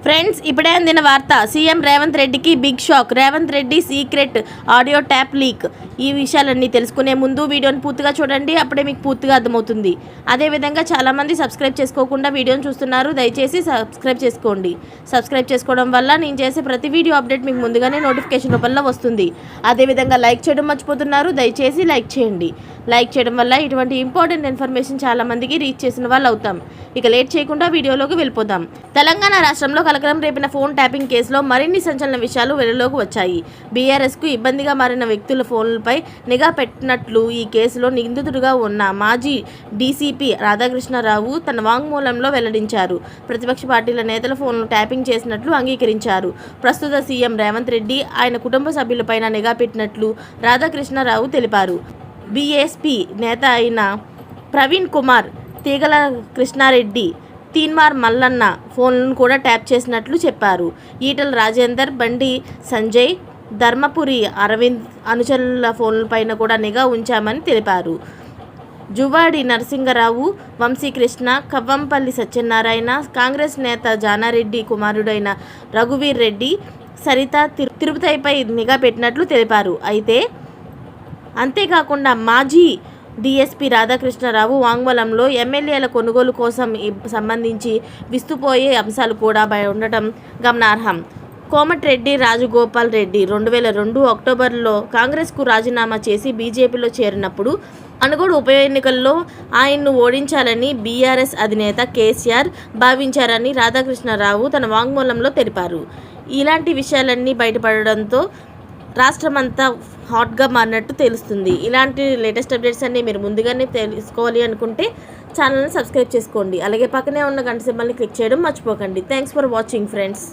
Friends, ఇప్పుడే అందిన వార్త. సీఎం రేవంత్ రెడ్డికి big shock. Revanth Reddy secret audio tape leak. ఈ విషయాలన్నీ తెలుసుకునే ముందు వీడియోని పూర్తిగా చూడండి, అప్పుడే మీకు పూర్తిగా అర్థమవుతుంది. అదేవిధంగా చాలామంది సబ్స్క్రైబ్ చేసుకోకుండా వీడియోని చూస్తున్నారు. దయచేసి సబ్స్క్రైబ్ చేసుకోండి. సబ్స్క్రైబ్ చేసుకోవడం వల్ల నేను చేసే ప్రతి వీడియో అప్డేట్ మీకు ముందుగానే నోటిఫికేషన్ రూపంలో వస్తుంది. అదేవిధంగా లైక్ చేయడం మర్చిపోతున్నారు. దయచేసి లైక్ చేయండి. లైక్ చేయడం వల్ల ఇటువంటి ఇంపార్టెంట్ ఇన్ఫర్మేషన్ చాలామందికి రీచ్ చేసిన వాళ్ళు అవుతాం. ఇక లేట్ చేయకుండా వీడియోలోకి వెళ్ళిపోదాం. తెలంగాణ రాష్ట్రంలో కలకలం రేపిన ఫోన్ ట్యాపింగ్ కేసులో మరిన్ని సంచలన విషయాలు వెలుగులోకి వచ్చాయి. బీఆర్ఎస్కు ఇబ్బందిగా మారిన వ్యక్తుల ఫోన్లపై నిఘా పెట్టినట్లు ఈ కేసులో నిందితుడిగా ఉన్న మాజీ డీసీపీ రాధాకృష్ణరావు తన వాంగ్మూలంలో వెల్లడించారు. ప్రతిపక్ష పార్టీల నేతల ఫోన్లు ట్యాపింగ్ చేసినట్లు అంగీకరించారు. ప్రస్తుత సీఎం రేవంత్ రెడ్డి ఆయన కుటుంబ సభ్యులపైన నిఘా పెట్టినట్లు రాధాకృష్ణరావు తెలిపారు. బీఎస్పీ నేత అయిన ప్రవీణ్ కుమార్, తీగల కృష్ణారెడ్డి, తీన్మార్ మల్లన్న ఫోన్లను కూడా ట్యాప్ చేసినట్లు చెప్పారు. ఈటల రాజేందర్, బండి సంజయ్, ధర్మపురి అరవింద్ అనుచరుల ఫోన్లపైన కూడా నిఘా ఉంచామని తెలిపారు. జువాడి నరసింగరావు, వంశీకృష్ణ, కవ్వంపల్లి సత్యనారాయణ, కాంగ్రెస్ నేత జానారెడ్డి కుమారుడైన రఘువీర్ రెడ్డి, సరిత తిరుపతిపై నిఘా పెట్టినట్లు తెలిపారు. అంతేకాకుండా మాజీ డీఎస్పీ రాధాకృష్ణరావు వాంగ్మూలంలో ఎమ్మెల్యేల కొనుగోలు కోసం సంబంధించి విస్తుపోయే అంశాలు కూడా ఉండటం గమనార్హం. కోమటిరెడ్డి రాజగోపాల్ రెడ్డి 2002 అక్టోబర్లో కాంగ్రెస్కు రాజీనామా చేసి బీజేపీలో చేరినప్పుడు అనుగోడు ఉప ఎన్నికల్లో ఆయన్ను ఓడించాలని బీఆర్ఎస్ అధినేత కేసీఆర్ భావించారని రాధాకృష్ణరావు తన వాంగ్మూలంలో తెలిపారు. ఇలాంటి విషయాలన్నీ బయటపడడంతో రాష్ట్రమంతా హాట్గా మారినట్టు తెలుస్తుంది. ఇలాంటి లేటెస్ట్ అప్డేట్స్ అన్నీ మీరు ముందుగానే తెలుసుకోవాలి అనుకుంటే ఛానల్ని సబ్స్క్రైబ్ చేసుకోండి. అలాగే పక్కనే ఉన్న గంట సింబల్ని క్లిక్ చేయడం మర్చిపోకండి. Thanks for watching friends.